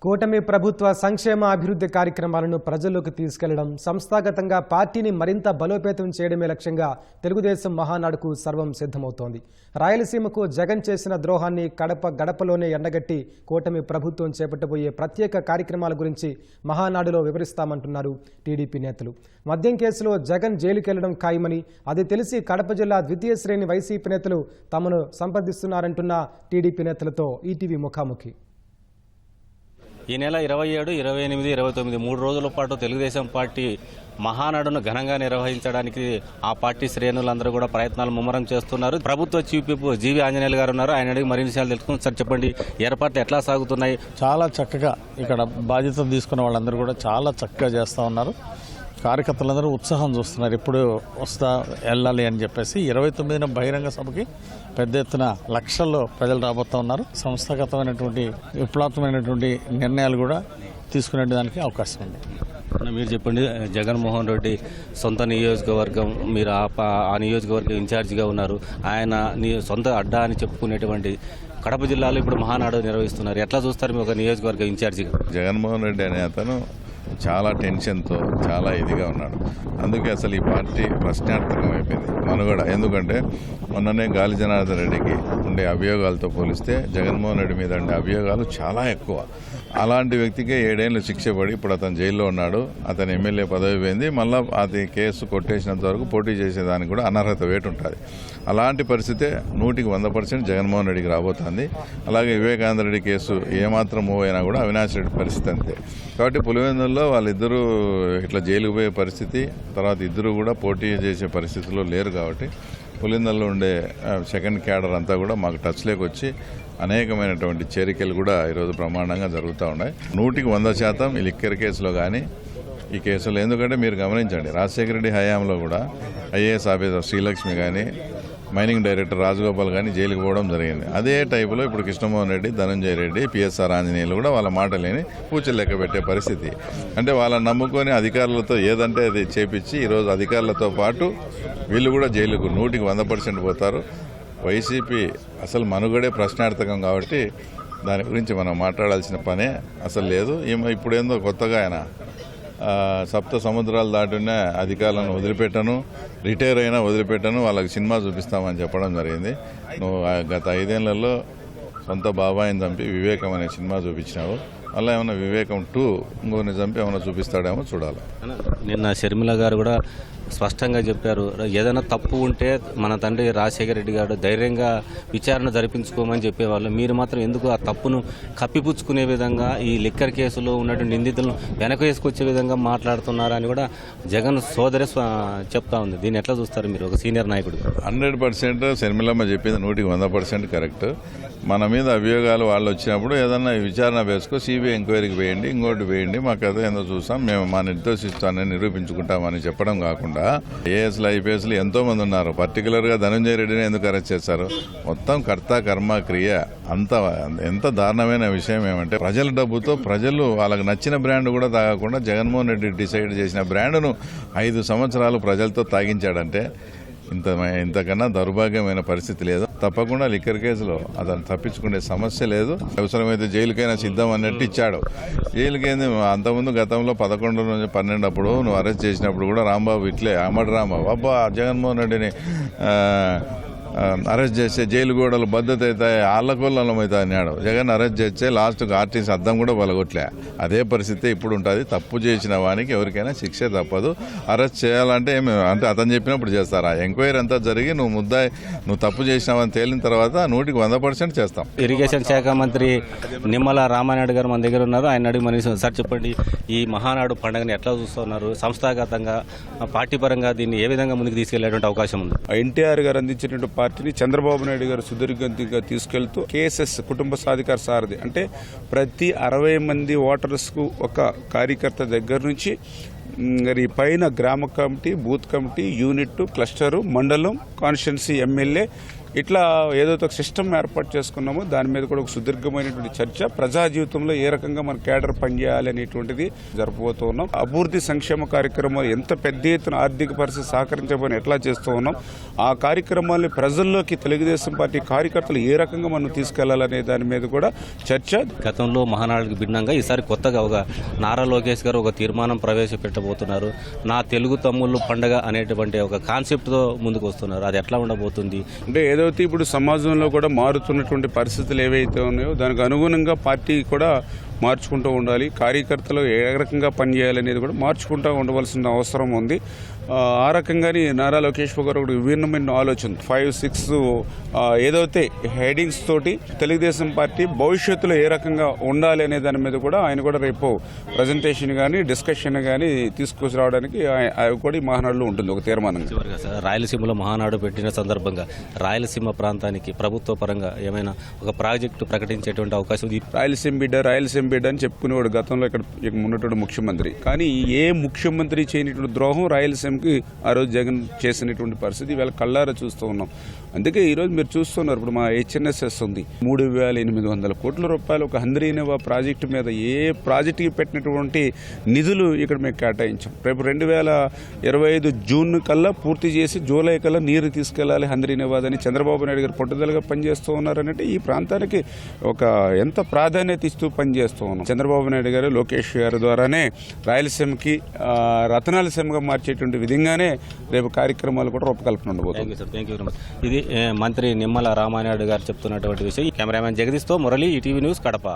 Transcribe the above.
కూటమి ప్రభుత్వ సంక్షేమ అభివృద్ధి కార్యక్రమాలను ప్రజల్లోకి తీసుకెళ్లడం, సంస్థాగతంగా పార్టీని మరింత బలోపేతం చేయడమే లక్ష్యంగా తెలుగుదేశం మహానాడుకు సర్వం సిద్ధమవుతోంది. రాయలసీమకు జగన్ చేసిన ద్రోహాన్ని కడప గడపలోనే ఎండగట్టి కూటమి ప్రభుత్వం చేపట్టబోయే ప్రత్యేక కార్యక్రమాల గురించి మహానాడులో వివరిస్తామంటున్నారు టీడీపీ నేతలు. మద్యం కేసులో జగన్ జైలుకెళ్లడం ఖాయమని, అది తెలిసి కడప జిల్లా ద్వితీయ శ్రేణి వైసీపీ నేతలు తమను సంప్రదిస్తున్నారంటున్న టీడీపీ నేతలతో ఈటీవీ ముఖాముఖి. ఈ నెల 27, 28, 29 3 రోజుల పాటు తెలుగుదేశం పార్టీ మహానాడును ఘనంగా నిర్వహించడానికి ఆ పార్టీ శ్రేణులందరూ కూడా ప్రయత్నాలు ముమ్మరం చేస్తున్నారు. ప్రభుత్వ చీఫ్ విప్ జీవి ఆంజనేయులు గారు ఉన్నారు. ఆయన అడిగి మరిన్ని విషయాలు తెలుసుకుని సార్ చెప్పండి, ఏర్పాట్లు ఎట్లా సాగుతున్నాయి? చాలా చక్కగా ఇక్కడ బాధ్యత తీసుకున్న వాళ్ళందరూ కూడా చాలా చక్కగా చేస్తూ ఉన్నారు. కార్యకర్తలందరూ ఉత్సాహం చూస్తున్నారు, ఎప్పుడు వస్తా వెళ్ళాలి అని చెప్పేసి. 29న బహిరంగ సభకి పెద్ద ఎత్తున లక్షల్లో ప్రజలు రాబోతూ ఉన్నారు. సంస్థాగతమైనటువంటి విప్లవాత్మకమైనటువంటి నిర్ణయాలు కూడా తీసుకునే దానికి అవకాశం ఉంది. మీరు చెప్పండి, జగన్మోహన్ రెడ్డి సొంత నియోజకవర్గం, మీరు ఆ నియోజకవర్గం ఇన్ఛార్జిగా ఉన్నారు. ఆయన సొంత అడ్డా అని చెప్పుకునేటువంటి కడప జిల్లాలో ఇప్పుడు మహానాడు నిర్వహిస్తున్నారు. ఎట్లా చూస్తారు మీ ఒక నియోజకవర్గ ఇన్ఛార్జిగా? జగన్మోహన్ రెడ్డి అనే అతను చాలా టెన్షన్తో చాలా ఇదిగా ఉన్నాడు. అందుకే అసలు ఈ పార్టీ ప్రశ్నార్థకం అయిపోయింది మనుగడ. ఎందుకంటే మొన్ననే గాలి జనార్దన్ రెడ్డికి ఉండే అభియోగాలతో పోలిస్తే జగన్మోహన్ రెడ్డి మీద ఉండే అభియోగాలు చాలా ఎక్కువ. అలాంటి వ్యక్తికే 7 ఏళ్ళు శిక్ష పడి ఇప్పుడు అతను జైల్లో ఉన్నాడు. అతను ఎమ్మెల్యే పదవి పోయింది. మళ్ళీ అది కేసు కొట్టేసినంత వరకు పోటీ చేసేదానికి కూడా అనర్హత వేటు ఉంటుంది. అలాంటి పరిస్థితే 100% జగన్మోహన్ రెడ్డికి రాబోతుంది. అలాగే వివేకానంద రెడ్డి కేసు ఏమాత్రం మూవ్ అయినా కూడా అవినాష్ రెడ్డి పరిస్థితి అంతే. కాబట్టి పులివెందుల్లో వాళ్ళిద్దరూ ఇట్లా జైలుకు పోయే పరిస్థితి, తర్వాత ఇద్దరు కూడా పోటీ చేసే పరిస్థితిలో లేరు. కాబట్టి పులివెందుల్లో ఉండే సెకండ్ క్యాడర్ అంతా కూడా మాకు టచ్లోకి వచ్చి అనేకమైనటువంటి చేరికలు కూడా ఈరోజు బ్రహ్మాండంగా జరుగుతూ ఉన్నాయి. 100% ఈ లిక్కర్ కేసులో కానీ ఈ కేసులో, ఎందుకంటే మీరు గమనించండి, రాజశేఖర రెడ్డి హయాంలో కూడా ఐఏఎస్ ఆఫీసర్ శ్రీలక్ష్మి కానీ మైనింగ్ డైరెక్టర్ రాజగోపాల్ కానీ జైలుకు పోవడం జరిగింది. అదే టైపులో ఇప్పుడు కృష్ణమోహన్ రెడ్డి, ధనంజయ రెడ్డి, పిఎస్ఆర్ ఆంజనేయులు కూడా వాళ్ళ మాట లేని పూచలు లెక్క పెట్టే పరిస్థితి. అంటే వాళ్ళని నమ్ముకొని అధికారులతో ఏదంటే అది చేపించి ఈరోజు అధికారులతో పాటు వీళ్ళు కూడా జైలుకు 100% పోతారు. వైసీపీ అసలు మనుగడే ప్రశ్నార్థకం. కాబట్టి దాని గురించి మనం మాట్లాడాల్సిన పనే అసలు లేదు. ఇప్పుడేందో కొత్తగా ఆయన సప్త సముద్రాలు దాటిన అధికారులను వదిలిపెట్టను, రిటైర్ అయినా వదిలిపెట్టను, వాళ్ళకి సినిమా చూపిస్తామని చెప్పడం జరిగింది. నువ్వు గత 5 ఏళ్లలో సొంత బాబాయిని చంపి వివేకం అనే సినిమా చూపించినావు. అలా ఏమన్నా వివేకం 2 ఇంకొన్ని చంపి ఏమైనా చూపిస్తాడేమో చూడాలి. నిన్న షర్మిల గారు కూడా స్పష్టంగా చెప్పారు, ఏదైనా తప్పు ఉంటే మన తండ్రి రాజశేఖర రెడ్డి గారు ధైర్యంగా విచారణ జరిపించుకోమని చెప్పేవాళ్ళు. మీరు మాత్రం ఎందుకు ఆ తప్పును కప్పిపుచ్చుకునే విధంగా ఈ లిక్కర్ కేసులో ఉన్నటువంటి నిందితులను వెనక వేసుకొచ్చే విధంగా మాట్లాడుతున్నారని కూడా జగన్ సోదరి చెప్తా ఉంది. దీన్ని ఎట్లా చూస్తారు మీరు ఒక సీనియర్ నాయకుడు? 100% షర్మిలమ్మ చెప్పింది 100% కరెక్ట్. మన మీద అభియోగాలు వాళ్ళు వచ్చినప్పుడు ఏదన్నా విచారణ వేసుకో, సిబిఐ ఎంక్వైరీకి వేయండి, ఇంకోటి వేయండి, మా కథ ఏందో చూస్తాం, మేము మా నిర్దోషిస్తానని నిరూపించుకుంటామని చెప్పడం కాకుండా ఏఎస్లు ఐపీఎస్లు ఎంతో మంది ఉన్నారు. పర్టికులర్గా ధనంజయ రెడ్డిని ఎందుకు అరెస్ట్ చేశారు? మొత్తం కర్త కర్మ క్రియ ఎంత దారుణమైన విషయం ఏమంటే, ప్రజల డబ్బుతో ప్రజలు వాళ్ళకి నచ్చిన బ్రాండ్ కూడా తాగకుండా జగన్మోహన్ రెడ్డి డిసైడ్ చేసిన బ్రాండ్ను 5 సంవత్సరాలు ప్రజలతో తాగించాడంటే ఇంతకన్నా దౌర్భాగ్యమైన పరిస్థితి లేదు. తప్పకుండా లిక్కర్ కేసులో అతను తప్పించుకునే సమస్య లేదు. అవసరమైతే జైలుకైనా సిద్ధం అన్నట్టు ఇచ్చాడు. జైలుకేంది, అంతకుముందు గతంలో 11 నుంచి 12 అప్పుడు నువ్వు అరెస్ట్ చేసినప్పుడు కూడా రాంబాబు ఇట్లే అమ్మడు రాంబాబు అబ్బా జగన్మోహన్ రెడ్డిని అరెస్ట్ చేస్తే జైలు గోడలు బద్దత అవుతాయి, ఆళ్లకొల్లం అవుతాయి అన్నాడు. జగన్ అరెస్ట్ చేస్తే లాస్ట్కి ఆర్టీసీ అద్దం కూడా పలగొట్లే. అదే పరిస్థితి ఇప్పుడు ఉంటుంది. తప్పు చేసిన వానికి ఎవరికైనా శిక్ష తప్పదు. అరెస్ట్ చేయాలంటే అంటే అతను చెప్పినప్పుడు చేస్తారా? ఎంక్వైరీ అంతా జరిగి నువ్వు తప్పు చేసినావని తేలిన తర్వాత 100% చేస్తాం. ఇరిగేషన్ శాఖ మంత్రి నిమ్మల రామానాయుడు గారు మన దగ్గర ఉన్నారు. ఆయన అడిగి మన సార్ చెప్పండి, ఈ మహానాడు పండుగని ఎట్లా చూస్తున్నారు? సంస్థాగతంగా పార్టీ పరంగా దీన్ని ఏ విధంగా ముందుకు తీసుకెళ్లేటువంటి అవకాశం ఉంది? ఎన్టీఆర్ గారు అందించినటువంటి పార్టీని చంద్రబాబు నాయుడు గారు సుదీర్ఘంగా తీసుకెళ్తూ కేఎస్ఎస్ కుటుంబ సాధికార సారథి అంటే ప్రతి 60 మంది ఓటర్స్కు ఒక కార్యకర్త దగ్గర నుంచి మరి పైన గ్రామ committee, booth committee, unit, cluster, మండలం, కాన్స్టిట్యున్సీ, ఎమ్మెల్యే, ఇట్లా ఏదైతే ఒక సిస్టమ్ ఏర్పాటు చేసుకున్నామో దాని మీద కూడా ఒక సుదీర్ఘమైనటువంటి చర్చ, ప్రజా జీవితంలో ఏ రకంగా మన కేడర్ పనిచేయాలి అనేటువంటిది జరపబోతూ ఉన్నాం. అభివృద్ధి సంక్షేమ కార్యక్రమాలు ఎంత పెద్ద ఎత్తున ఆర్థిక పరిస్థితి సహకరించబోని ఎట్లా చేస్తూ ఉన్నాం, ఆ కార్యక్రమాల్ని ప్రజల్లోకి తెలుగుదేశం పార్టీ కార్యకర్తలు ఏ రకంగా మనం తీసుకెళ్లాలనే దాని మీద కూడా చర్చ. గతంలో మహానాడుకి భిన్నంగా ఈసారి కొత్తగా ఒక నారా లోకేష్ గారు ఒక తీర్మానం ప్రవేశపెట్టబోతున్నారు. నా తెలుగు తమ్ముళ్ళు పండగ అనేటువంటి ఒక కాన్సెప్ట్తో ముందుకు వస్తున్నారు. అది ఎట్లా ఉండబోతుంది? అంటే ఏదైతే ఇప్పుడు సమాజంలో కూడా మారుతున్నటువంటి పరిస్థితులు ఏవైతే ఉన్నాయో దానికి అనుగుణంగా పార్టీ కూడా మార్చుకుంటూ ఉండాలి. కార్యకర్తలు ఏ రకంగా పనిచేయాలనేది కూడా మార్చుకుంటూ ఉండవలసిన అవసరం ఉంది. ఆ రకంగానే నారా లోకేష్ గారు ఒక విభిన్నమైన ఆలోచన 5-6 ఏదైతే హెడింగ్స్ తోటి తెలుగుదేశం పార్టీ భవిష్యత్తులో ఏ రకంగా ఉండాలి అనే దాని మీద కూడా ఆయన కూడా రేపు ప్రజెంటేషన్ కానీ డిస్కషన్ కానీ తీసుకురావడానికి అవి కూడా ఈ మహానాడులో ఉంటుంది ఒక తీర్మానం. చివరిగా సార్, రాయలసీమలో మహానాడు పెట్టిన సందర్భంగా రాయలసీమ ప్రాంతానికి ప్రభుత్వ పరంగా ఏమైనా ఒక ప్రాజెక్టు ప్రకటించేటువంటి అవకాశం ఉంది? రాయలసీమ బిడ్డ అని చెప్పుకునేవాడు గతంలో ఇక్కడ ఉన్నటువంటి ముఖ్యమంత్రి. కానీ ఏ ముఖ్యమంత్రి చేయనటువంటి ద్రోహం రాయలసీమకి ఆ రోజు జగన్ చేసినటువంటి పరిస్థితి ఇవాళ కళ్ళారా చూస్తూ ఉన్నాం. అందుకే ఈరోజు మీరు చూస్తున్నారు, ఇప్పుడు మా HNSS ఉంది, 3,800 కోట్ల రూపాయలు ఒక హంద్రీనేవా ప్రాజెక్టు మీద ఏ ప్రాజెక్టుకి పెట్టినటువంటి నిధులు ఇక్కడ మేము కేటాయించాం. రేపు 2025 జూన్ కల్లా పూర్తి చేసి జూలై కల్లా నీరు తీసుకెళ్లాలి హంద్రీనేవాద్ అని చంద్రబాబు నాయుడు గారు పట్టుదలగా పనిచేస్తూ ఉన్నారనంటే ఈ ప్రాంతానికి ఒక ఎంత ప్రాధాన్యత ఇస్తూ పనిచేస్తూ ఉన్నాం. చంద్రబాబు నాయుడు గారు లోకేష్ గారి ద్వారానే రాయలసీమకి రతనాలసీమగా మార్చేటువంటి విధంగానే రేపు కార్యక్రమాలు కూడా రూపకల్పన ఉండబోతుంది. Thank you very much. ఇది మంత్రి నిమ్మల రామానాయుడు గారు చెప్తున్నటువంటి విషయం. కెమెరామెన్ జగదీష్తో మురళి, ఈటీవీ న్యూస్, కడప.